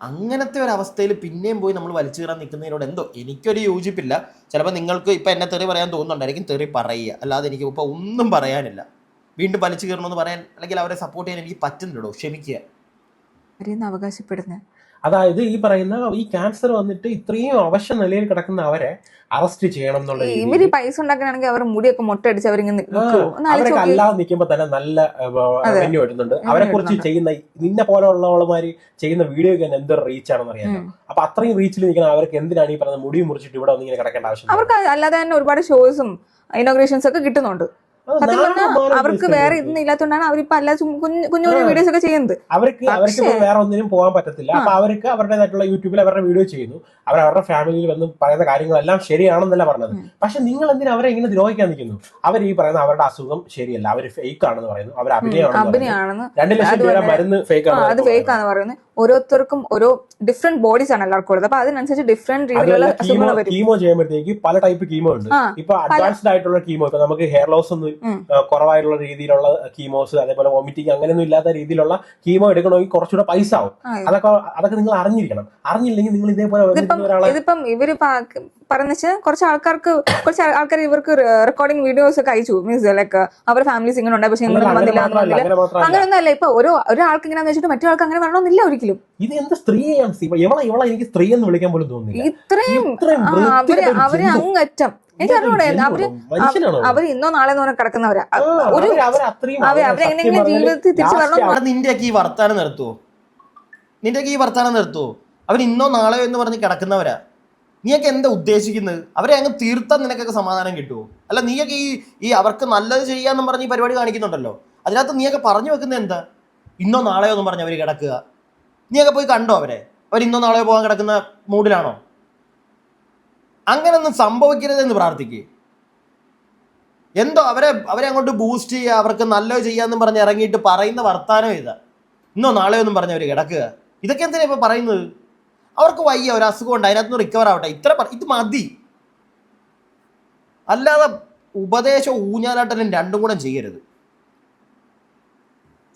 അങ്ങനത്തെ ഒരവസ്ഥയിൽ പിന്നെയും പോയി നമ്മൾ വലിച്ചു കയറാൻ നിൽക്കുന്നതിനോട് എന്തോ എനിക്കൊരു യോജിപ്പില്ല. ചിലപ്പോൾ നിങ്ങൾക്ക് ഇപ്പം എന്നെ തെറി പറയാൻ തോന്നുന്നുണ്ടായിരിക്കും, തെറി പറയുക, അല്ലാതെ എനിക്ക് ഇപ്പോൾ ഒന്നും പറയാനില്ല. വീണ്ടും വലിച്ചു കയറണമെന്ന് പറയാൻ അല്ലെങ്കിൽ അവരെ സപ്പോർട്ട് ചെയ്യാൻ എനിക്ക് പറ്റുന്നില്ലടോ, ക്ഷമിക്കുക. അവരെന്ന് അവകാശപ്പെടുന്നത് അതായത് ഈ പറയുന്ന ഈ ക്യാൻസർ വന്നിട്ട് ഇത്രയും അവശ നിലയിൽ കിടക്കുന്ന അവരെ അറസ്റ്റ് ചെയ്യണം എന്നുള്ള ഇവര് പൈസ ഉണ്ടാക്കാനാണെങ്കിൽ അവർ മുടിയൊക്കെ മുട്ടടിച്ച് അവരിങ്ങനെ അവരൊക്കെ അല്ലാതെ നിൽക്കുമ്പോ തന്നെ നല്ല റവന്യൂ വരുന്നുണ്ട്. അവരെ കുറിച്ച് ചെയ്യുന്ന നിന്നെ പോലെയുള്ളവന്മാര് ചെയ്യുന്ന വീഡിയോക്ക് തന്നെ എന്തൊരു റീച്ച് ആണെന്ന് അറിയാമോ. അപ്പൊ അത്രയും റീച്ചിൽ നിൽക്കുന്ന അവർക്ക് എന്തിനാണ് ഈ പറയുന്നത് മുടി മുറിച്ചിട്ട് ഇവിടെ വന്ന് ഇങ്ങനെ കിടക്കേണ്ട ആവശ്യം? അവർക്ക് അല്ലാതെ തന്നെ ഒരുപാട് ഷോസും ഇനോഗ്രേഷൻസ് ഒക്കെ കിട്ടുന്നുണ്ട്. സത്യം പറഞ്ഞാൽ അവർക്ക് വേറെ ഇതൊന്നും ഇല്ലാത്തതുകൊണ്ടാണ് അവരിപ്പോ അല്ലാതെ കുഞ്ഞു കുഞ്ഞു വീഡിയോസ് ഒക്കെ ചെയ്യുന്നത്. അവർക്ക് വേറെ ഒന്നിനും പോകാൻ പറ്റത്തില്ല. അപ്പൊ അവർക്ക് അവരുടേതായിട്ടുള്ള യൂട്യൂബിൽ അവരുടെ വീഡിയോ ചെയ്യുന്നു. അവരുടെ ഫാമിലിയിൽ വന്ന് പറയുന്ന കാര്യങ്ങളെല്ലാം ശരിയാണെന്നല്ല പറഞ്ഞത്. പക്ഷെ നിങ്ങൾ എന്തിനാ അവരെ ഇങ്ങനെ ദ്രോഹിക്കാൻ നിൽക്കുന്നു? അവർ ഈ പറയുന്ന അവരുടെ അസുഖം ശരിയല്ല, അവർ ഫേക്ക് ആണെന്ന് പറയുന്നു, അവർ അഭിനയമാണെന്ന് 2 ലക്ഷം രൂപ മരുന്ന് ഫേക്ക് ആണ്, അത് ഫേക്ക് ആണെന്ന് പറയുന്നത്. ഓരോരുത്തർക്കും ഓരോ ഡിഫറെന്റ് ബോഡീസ് ആണ് എല്ലാവർക്കും ഉള്ളത്. അപ്പൊ അതിനനുസരിച്ച് ഡിഫറെന്റ് രീതിയിലുള്ള അസുഖങ്ങൾ വരും. കീമോ ചെയ്യുമ്പോഴത്തേക്ക് പല ടൈപ്പ് കീമോ ഉണ്ട്. ഇപ്പൊ അഡ്വാൻസ്ഡ് ആയിട്ടുള്ള കീമോ, ഇപ്പൊ നമുക്ക് ഹെയർ ലോസ് ഒന്നും കുറവായിട്ടുള്ള രീതിയിലുള്ള കീമോസ്, അതേപോലെ വോമിറ്റിംഗ് അങ്ങനെയൊന്നും ഇല്ലാത്ത രീതിയിലുള്ള കീമോ എടുക്കണമെങ്കിൽ കുറച്ചുകൂടെ പൈസ ആവും. അതൊക്കെ നിങ്ങൾ അറിഞ്ഞിരിക്കണം. അറിഞ്ഞില്ലെങ്കിൽ നിങ്ങൾ ഇതേപോലെ ഇതിപ്പം ഇവര് പറയുന്ന കുറച്ച് ആൾക്കാർ ഇവർക്ക് റെക്കോർഡിംഗ് വീഡിയോസ് ഒക്കെ അയച്ചു. മീൻസ് ലൈക്ക് അവരുടെ ഫാമിലീസ് ഇങ്ങനെ ഉണ്ടായി, പക്ഷെ ഇങ്ങനെ വന്നില്ല. അങ്ങനെയൊന്നും അല്ല. ഇപ്പൊ ഒരാൾക്ക് ഇങ്ങനെ വെച്ചിട്ട് മറ്റൊരാൾക്ക് അങ്ങനെ വരണമെന്നില്ല ഒരിക്കലും. ഇത് എന്ത് സ്ത്രീയാണ് ഇവളെ എനിക്ക് സ്ത്രീ എന്ന് വിളിക്കാൻ പോലും തോന്നുന്നില്ല. ഇത്രയും അവര് അങ്ങറ്റം എനിക്ക് അറിഞ്ഞൂടെ. അവര് ഇന്നോ നാളെ എന്ന് പറഞ്ഞാൽ കിടക്കുന്നവരാ. അവരെങ്ങനെയെങ്കിലും ജീവിതത്തിൽ തിരിച്ചു വരണം. നിന്റെയൊക്കെ ഈ വർത്താനം നിർത്തുവോ? അവർ ഇന്നോ നാളെയോ എന്ന് പറഞ്ഞ് കിടക്കുന്നവരാ. നീയൊക്കെ എന്താ ഉദ്ദേശിക്കുന്നത്? അവരെ അങ്ങ് തീർത്താൽ നിനക്കൊക്കെ സമാധാനം കിട്ടുമോ? അല്ല, നീയൊക്കെ ഈ അവർക്ക് നല്ലത് ചെയ്യാന്നും പറഞ്ഞ് ഈ പരിപാടി കാണിക്കുന്നുണ്ടല്ലോ, അതിനകത്ത് നീയൊക്കെ പറഞ്ഞു വെക്കുന്നത് എന്താ? ഇന്നോ നാളെയോ എന്ന് പറഞ്ഞ് അവർ കിടക്കുക. നീയൊക്കെ പോയി കണ്ടോ അവരെ? അവർ ഇന്നോ നാളെയോ പോകാൻ കിടക്കുന്ന മൂഡിലാണോ? അങ്ങനൊന്നും സംഭവിക്കരുതെന്ന് പ്രാർത്ഥിക്കുക. എന്തോ അവരെ അങ്ങോട്ട് ബൂസ്റ്റ് ചെയ്യുക, അവർക്ക് നല്ലത് ചെയ്യാന്നും പറഞ്ഞ് ഇറങ്ങിയിട്ട് പറയുന്ന വർത്താനം ഇതാ. ഇന്നോ നാളെയോ എന്നും പറഞ്ഞ് അവർ കിടക്കുക. ഇതൊക്കെ എന്തിനാ ഇപ്പൊ പറയുന്നത്? അവർക്ക് വയ്യ, ഒരു അസുഖം ഉണ്ട്, അതിനകത്ത് റിക്കവർ ആവട്ടെ, ഇത് മതി. അല്ലാതെ ഉപദേശവും ഊഞ്ഞാലാട്ടലും രണ്ടും കൂടെ ചെയ്യരുത്.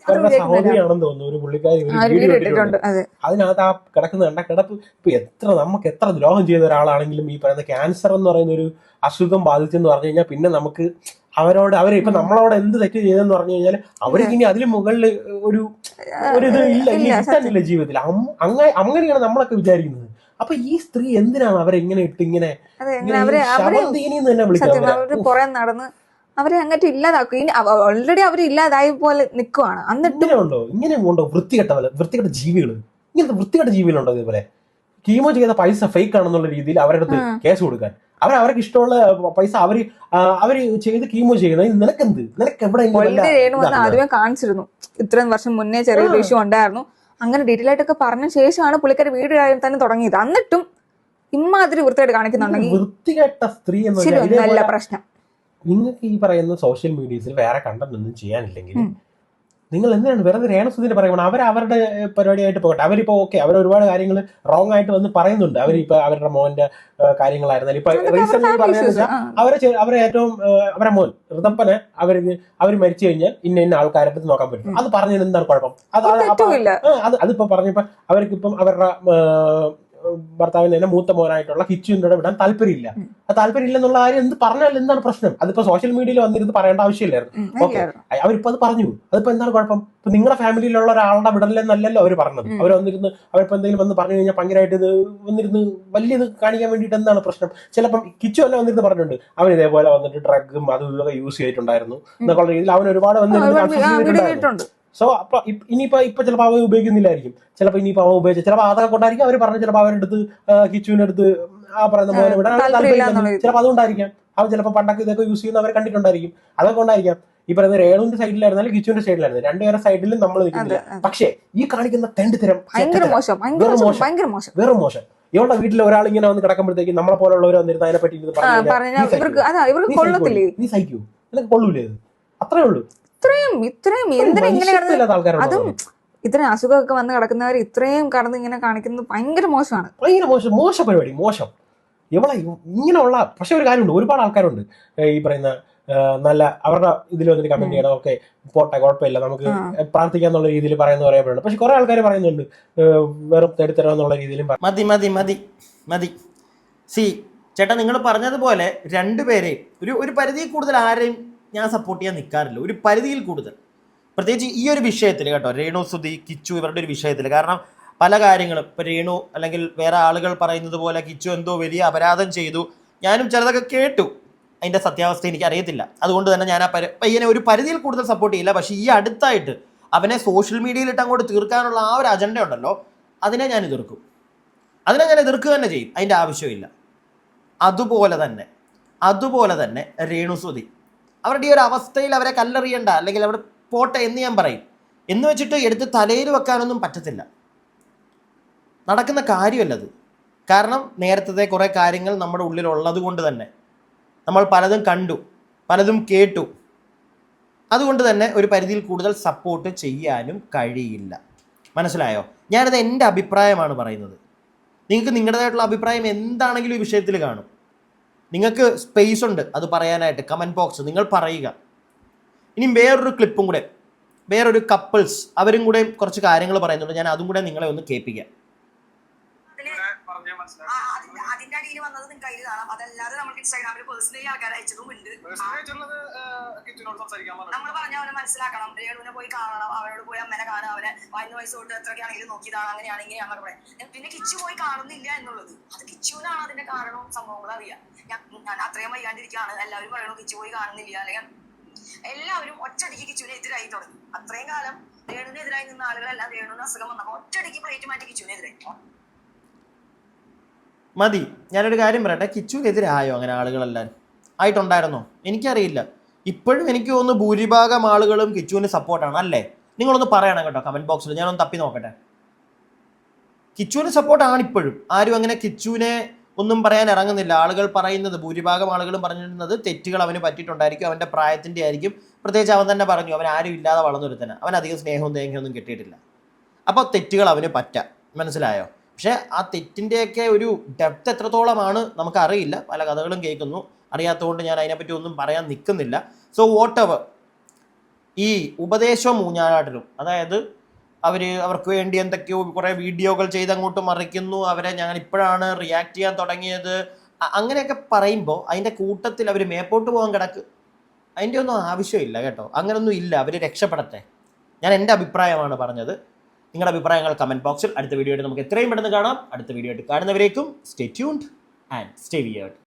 സഹോദരിയാണെന്ന് തോന്നുന്നു ഒരു പുള്ളിക്കാരി അതിനകത്ത് ആ കിടക്കുന്ന കിടപ്പ്. ഇപ്പൊ നമുക്ക് എത്ര ദ്രോഹം ചെയ്ത ഒരാളാണെങ്കിലും ഈ പറയുന്ന ക്യാൻസർ എന്ന് പറയുന്ന ഒരു അസുഖം ബാധിച്ചെന്ന് പറഞ്ഞു കഴിഞ്ഞാൽ പിന്നെ നമുക്ക് അവരെ ഇപ്പൊ നമ്മളോട് എന്ത് തെറ്റ് ചെയ്തെന്ന് പറഞ്ഞു കഴിഞ്ഞാൽ അവർക്ക് ഇനി അതിന് മുകളിൽ ഒരു ഇത് ഇല്ല ജീവിതത്തിൽ. അങ്ങനെയാണ് നമ്മളൊക്കെ വിചാരിക്കുന്നത്. അപ്പൊ ഈ സ്ത്രീ എന്തിനാണ് അവരെ ഇങ്ങനെ ഇട്ട് ഇങ്ങനെ തന്നെ വിളിക്കുന്നത്? അവരെ അങ്ങോട്ട് ഇല്ലാതാക്കും. ഇനി ഓൾറെഡി അവർ ഇല്ലാതായ പോലെ നിൽക്കുവാണ്. ഇങ്ങനെ ഉണ്ടോ വൃത്തികെട്ട ജീവികള്? ഇങ്ങനത്തെ വൃത്തികെട്ട ജീവികളുണ്ടോ? ഇതേപോലെ കീമോ ചെയ്ത പൈസ ഫേക്ക് ആണെന്നുള്ള രീതിയിൽ അവരുടെ അടുത്ത് കേസ് കൊടുക്കാൻ, അവർക്ക് ഇഷ്ടമുള്ള പൈസ അവര് ചെയ്ത് കീമോ ചെയ്യുന്നത് നിനക്ക് എവിടെ ആദ്യമേ കാണിച്ചിരുന്നു. ഇത്രയും വർഷം മുന്നേ ചെറിയൊരു ഇഷ്യൂ ഉണ്ടായിരുന്നു. അങ്ങനെ ഡീറ്റെയിൽ ആയിട്ടൊക്കെ പറഞ്ഞ ശേഷമാണ് പുള്ളിക്കാരി വീഡിയോ തന്നെ തുടങ്ങിയത്. എന്നിട്ടും ഇമ്മാതിരി വൃത്തിയായിട്ട് കാണിക്കുന്നുണ്ടെങ്കിൽ വൃത്തികെട്ട സ്ത്രീ നല്ല പ്രശ്നം. നിങ്ങൾക്ക് ഈ പറയുന്ന സോഷ്യൽ മീഡിയയിൽ വേറെ കണ്ടന്റ് ഒന്നും ചെയ്യാനില്ലെങ്കിൽ നിങ്ങൾ എന്തിനാണ് വെറുതെ രേണുസുധീനെ പറയുന്നത്? അവരുടെ പരിപാടിയായിട്ട് പോകട്ടെ. അവരിപ്പോ ഓക്കെ, അവർ ഒരുപാട് കാര്യങ്ങൾ റോങ് ആയിട്ട് വന്ന് പറയുന്നുണ്ട്. അവരിപ്പോ അവരുടെ മോന്റെ കാര്യങ്ങളായിരുന്നാലും ഇപ്പൊ റീസെന്റ് പറഞ്ഞാൽ അവരെ ഏറ്റവും അവരെ മോൻ ഋതപ്പനെ അവർ മരിച്ചു കഴിഞ്ഞാൽ ഇന്ന ആൾക്കാരെ പറ്റി നോക്കാൻ പറ്റും. അത് പറഞ്ഞതിന് എന്താണ് കുഴപ്പം? അതിപ്പോ പറഞ്ഞപ്പോ അവർക്കിപ്പം അവരുടെ ഭർത്താവിന് തന്നെ മൂത്ത മോനായിട്ടുള്ള കിച്ചുവിന്റെ കൂടെ വിടാൻ താല്പര്യമില്ല. ആ താല്പര്യമില്ല എന്നുള്ള കാര്യം എന്ത് പറഞ്ഞാൽ എന്താണ് പ്രശ്നം? അതിപ്പോ സോഷ്യൽ മീഡിയയിൽ വന്നിരുന്ന് പറയേണ്ട ആവശ്യമില്ലായിരുന്നു. ഓക്കെ, അവരിപ്പോ അത് പറഞ്ഞു. അതിപ്പോ എന്താണ് കുഴപ്പം? ഇപ്പൊ നിങ്ങളുടെ ഫാമിലിയിലുള്ള ഒരാളുടെ വിടലെന്നല്ലല്ലോ അവർ പറഞ്ഞത്. അവർ വന്നിരുന്ന് അവരിപ്പോ എന്തെങ്കിലും വന്ന് പറഞ്ഞു കഴിഞ്ഞാൽ ഭയങ്കരമായിട്ട് ഇത് വന്നിരുന്ന് വലിയത് കാണിക്കാൻ വേണ്ടിയിട്ട് എന്താണ് പ്രശ്നം? ചിലപ്പം കിച്ചു തന്നെ വന്നിരുന്ന് പറഞ്ഞിട്ടുണ്ട് അവൻ ഇതേപോലെ വന്നിട്ട് ഡ്രഗും അതും ഇതൊക്കെ യൂസ് ചെയ്തിട്ടുണ്ടായിരുന്നു എന്നുള്ള രീതിയിൽ അവൻ ഒരുപാട് വന്നിരുന്നു. സോ അപ്പൊ ഇനിയിപ്പോ ചിലപ്പോൾ അവൻ ഉപയോഗിക്കുന്നില്ലായിരിക്കും. ചിലപ്പോൾ ഇനിയിപ്പോ അവൻ ഉപയോഗിച്ച ചിലപ്പോൾ അതൊക്കെ കൊണ്ടായിരിക്കും അവർ പറഞ്ഞ ചിലപ്പോൾ അവരുടെ അടുത്ത് കിച്ചുവിന്റെ അടുത്ത് ആ പറയുന്ന മോനെ വിടാൻ ചിലപ്പോൾ അതുകൊണ്ടായിരിക്കാം. അവൻ ചിലപ്പോൾ പണ്ടൊക്കെ ഇതൊക്കെ യൂസ് ചെയ്യുന്ന അവരെ കണ്ടിട്ടുണ്ടായിരിക്കും. അതൊക്കെ കൊണ്ടായിരിക്കാം. ഈ പറയുന്ന രേണുവിന്റെ സൈഡിലായിരുന്നാലും കിച്ചുവിന്റെ സൈഡിലായിരുന്നു, രണ്ടുപേരുടെ സൈഡിലും നമ്മൾ നിൽക്കുന്നില്ല. പക്ഷേ ഈ കാണിക്കുന്ന തെണ്ടിത്തരം വെറും മോശം. ഇവളുടെ വീട്ടിൽ ഒരാൾ ഇങ്ങനെ വന്ന് കിടക്കുമ്പോഴത്തേക്ക് നമ്മളെ പോലുള്ളവർ വന്നിരുന്ന അതിനെ പറ്റി നീ സഹിക്കൂ? നിനക്ക് കൊള്ളൂലേ? ഇത് അത്രേ ഉള്ളൂ. അതും ഇത്രയും അസുഖമൊക്കെ വന്ന് കിടക്കുന്നവർ ഇത്രയും കടന്ന് ഇങ്ങനെ കാണിക്കുന്നത് ഭയങ്കര മോശമാണ്. മോശം പരിപാടി, മോശം. ഇവളെ ഇങ്ങനെയുള്ള പക്ഷെ ഒരു കാര്യമുണ്ട്, ഒരുപാട് ആൾക്കാരുണ്ട് ഈ പറയുന്ന നല്ല അവരുടെ ഇതിൽ വന്നിട്ട് കമന്റ് ചെയ്യണം, ഓക്കെ പോട്ടെ കുഴപ്പമില്ല നമുക്ക് പ്രാർത്ഥിക്കാന്നുള്ള രീതിയിൽ പറയുന്നുണ്ട്. പക്ഷെ കുറെ ആൾക്കാർ പറയുന്നുണ്ട് വെറും തെടിത്തരം എന്നുള്ള രീതിയിലും മതി മതി മതി മതി. സി ചേട്ടാ, നിങ്ങൾ പറഞ്ഞതുപോലെ രണ്ടുപേരെയും ഒരു പരിധി കൂടുതൽ ആരെയും ഞാൻ സപ്പോർട്ട് ചെയ്യാൻ നിൽക്കാറില്ല, ഒരു പരിധിയിൽ കൂടുതൽ. പ്രത്യേകിച്ച് ഈ ഒരു വിഷയത്തിൽ കേട്ടോ, രേണു സുധി, കിച്ചു ഇവരുടെ ഒരു വിഷയത്തിൽ. കാരണം പല കാര്യങ്ങളും ഇപ്പോൾ രേണു അല്ലെങ്കിൽ വേറെ ആളുകൾ പറയുന്നത് പോലെ കിച്ചു എന്തോ വലിയ അപരാധം ചെയ്തു, ഞാനും ചിലതൊക്കെ കേട്ടു. അതിൻ്റെ സത്യാവസ്ഥ എനിക്ക് അറിയത്തില്ല. അതുകൊണ്ട് തന്നെ ഞാൻ ആ പയ്യനെ ഒരു പരിധിയിൽ കൂടുതൽ സപ്പോർട്ട് ചെയ്യില്ല. പക്ഷേ ഈ അടുത്തായിട്ട് അവനെ സോഷ്യൽ മീഡിയയിലിട്ട് അങ്ങോട്ട് തീർക്കാനുള്ള ആ ഒരു അജണ്ട ഉണ്ടല്ലോ, അതിനെ ഞാൻ എതിർക്കും. അതിനെ ഞാൻ എതിർക്കുക തന്നെ ചെയ്യും, അതിൻ്റെ ആവശ്യമില്ല. അതുപോലെ തന്നെ രേണു സുധി, അവരുടെ ഈ ഒരു അവസ്ഥയിൽ അവരെ കല്ലെറിയണ്ട, അല്ലെങ്കിൽ അവിടെ പോട്ടെ എന്ന് ഞാൻ പറയും. എന്ന് വെച്ചിട്ട് എടുത്ത് തലയിൽ വെക്കാനൊന്നും പറ്റത്തില്ല, നടക്കുന്ന കാര്യമല്ലത്. കാരണം നേരത്തെ കുറേ കാര്യങ്ങൾ നമ്മുടെ ഉള്ളിലുള്ളത് കൊണ്ട് തന്നെ നമ്മൾ പലതും കണ്ടു, പലതും കേട്ടു. അതുകൊണ്ട് തന്നെ ഒരു പരിധിയിൽ കൂടുതൽ സപ്പോർട്ട് ചെയ്യാനും കഴിയില്ല. മനസ്സിലായോ? ഞാനത് എൻ്റെ അഭിപ്രായമാണ് പറയുന്നത്. നിങ്ങൾക്ക് നിങ്ങളുടേതായിട്ടുള്ള അഭിപ്രായം എന്താണെങ്കിലും ഈ വിഷയത്തിൽ കാണും. നിങ്ങൾക്ക് സ്പേസ് ഉണ്ട് അത് പറയാനായിട്ട്, കമൻറ്റ് ബോക്സ് നിങ്ങൾ പറയുക. ഇനി വേറൊരു ക്ലിപ്പും കൂടെ, വേറൊരു കപ്പിൾസ് അവരും കൂടെ കുറച്ച് കാര്യങ്ങൾ പറയുന്നുണ്ട്. ഞാൻ അതും കൂടെ നിങ്ങളെ ഒന്ന് കേൾപ്പിക്കാം. അതിന്റെ അടിയിൽ വന്നത് നിങ്ങൾക്ക് അതിൽ കാണാം. അതല്ലാതെ നമുക്ക് ഇൻസ്റ്റാഗ്രാമിൽ പേഴ്സണലി ആൾക്കാർ അയച്ചതും ഉണ്ട്. നമ്മൾ പറഞ്ഞ അവനെ മനസ്സിലാക്കണം, രേണുവിനെ പോയി കാണണം, അവരോട് പോയി അമ്മനെ കാണാം, അവനെ 5 വയസ്സ് തൊട്ട് എത്രയൊക്കെയാണെങ്കിലും നോക്കിയതാണ്, അങ്ങനെയാണ് ഇങ്ങനെ അങ്ങനെ പറയാം. പിന്നെ കിച്ചു പോയി കാണുന്നില്ല എന്നുള്ളത് അത് കിച്ചുവിനാണ് അതിന്റെ കാരണവും സംഭവങ്ങളും അറിയാം. ഞാൻ അത്രയും വയ്യാണ്ടിരിക്കുകയാണ്, എല്ലാവരും പറയണു കിച്ചു പോയി കാണുന്നില്ല, അല്ലെങ്കിൽ എല്ലാവരും ഒറ്റയടിക്ക് കിച്ചുവിനെ എതിരായി തുടങ്ങി. അത്രയും കാലം രേണുവിനെതിരായി നിന്ന ആളുകളെല്ലാം രേണുവിന് അസുഖം വന്നപ്പോൾ ഒറ്റയടിക്ക് പ്ലേറ്റ് മാറ്റി കിച്ചുവിനെതിരായി. മതി, ഞാനൊരു കാര്യം പറയട്ടെ, കിച്ചുവിനെതിരായോ അങ്ങനെ ആളുകളെല്ലാവരും? ആയിട്ടുണ്ടായിരുന്നോ? എനിക്കറിയില്ല. ഇപ്പോഴും എനിക്ക് തോന്നുന്നു ഭൂരിഭാഗം ആളുകളും കിച്ചുവിന് സപ്പോർട്ടാണ് അല്ലേ? നിങ്ങളൊന്ന് പറയണം കേട്ടോ കമൻറ്റ് ബോക്സിൽ, ഞാനൊന്ന് തപ്പി നോക്കട്ടെ. കിച്ചുവിന് സപ്പോർട്ടാണ് ഇപ്പോഴും. ആരും അങ്ങനെ കിച്ചുവിനെ ഒന്നും പറയാൻ ഇറങ്ങുന്നില്ല. ആളുകൾ പറയുന്നത്, ഭൂരിഭാഗം ആളുകളും പറഞ്ഞിരുന്നത് തെറ്റുകൾ അവന് പറ്റിയിട്ടുണ്ടായിരിക്കും, അവൻ്റെ പ്രായത്തിൻ്റെ ആയിരിക്കും. പ്രത്യേകിച്ച് അവൻ തന്നെ പറഞ്ഞു, അവൻ ആരും ഇല്ലാതെ വളർന്നൊരുത്തന്നെ, അവൻ അധികം സ്നേഹവും തേങ്ങയൊന്നും കിട്ടിയിട്ടില്ല. അപ്പോൾ തെറ്റുകൾ അവന് പറ്റാം, മനസ്സിലായോ? പക്ഷേ ആ തെറ്റിൻ്റെയൊക്കെ ഒരു ഡെപ്ത് എത്രത്തോളമാണ് നമുക്കറിയില്ല. പല കഥകളും കേൾക്കുന്നു, അറിയാത്തതുകൊണ്ട് ഞാൻ അതിനെപ്പറ്റി ഒന്നും പറയാൻ നിൽക്കുന്നില്ല. സോ വോട്ടെവർ, ഈ ഉപദേശവും ഊഞ്ഞാലാട്ടലും, അതായത് അവർക്ക് വേണ്ടി എന്തൊക്കെയോ കുറേ വീഡിയോകൾ ചെയ്തങ്ങോട്ട് മറിക്കുന്നു, അവരെ ഞാൻ ഇപ്പോഴാണ് റിയാക്ട് ചെയ്യാൻ തുടങ്ങിയത്, അങ്ങനെയൊക്കെ പറയുമ്പോൾ അതിൻ്റെ കൂട്ടത്തിൽ അവർ മേപ്പോട്ട് പോകാൻ കിടക്ക്. അതിൻ്റെ ഒന്നും ആവശ്യമില്ല കേട്ടോ, അങ്ങനൊന്നും ഇല്ല. അവർ രക്ഷപ്പെടട്ടെ. ഞാൻ എൻ്റെ അഭിപ്രായമാണ് പറഞ്ഞത്. നിങ്ങളുടെ അഭിപ്രായങ്ങൾ കമൻറ്റ് ബോക്സിൽ. അടുത്ത വീഡിയോ ആയിട്ട് നമുക്ക് എത്രയും പെട്ടെന്ന് കാണാം. അടുത്ത വീഡിയോ ആയിട്ട് കാണുന്നവരേക്കും stay tuned and stay weird.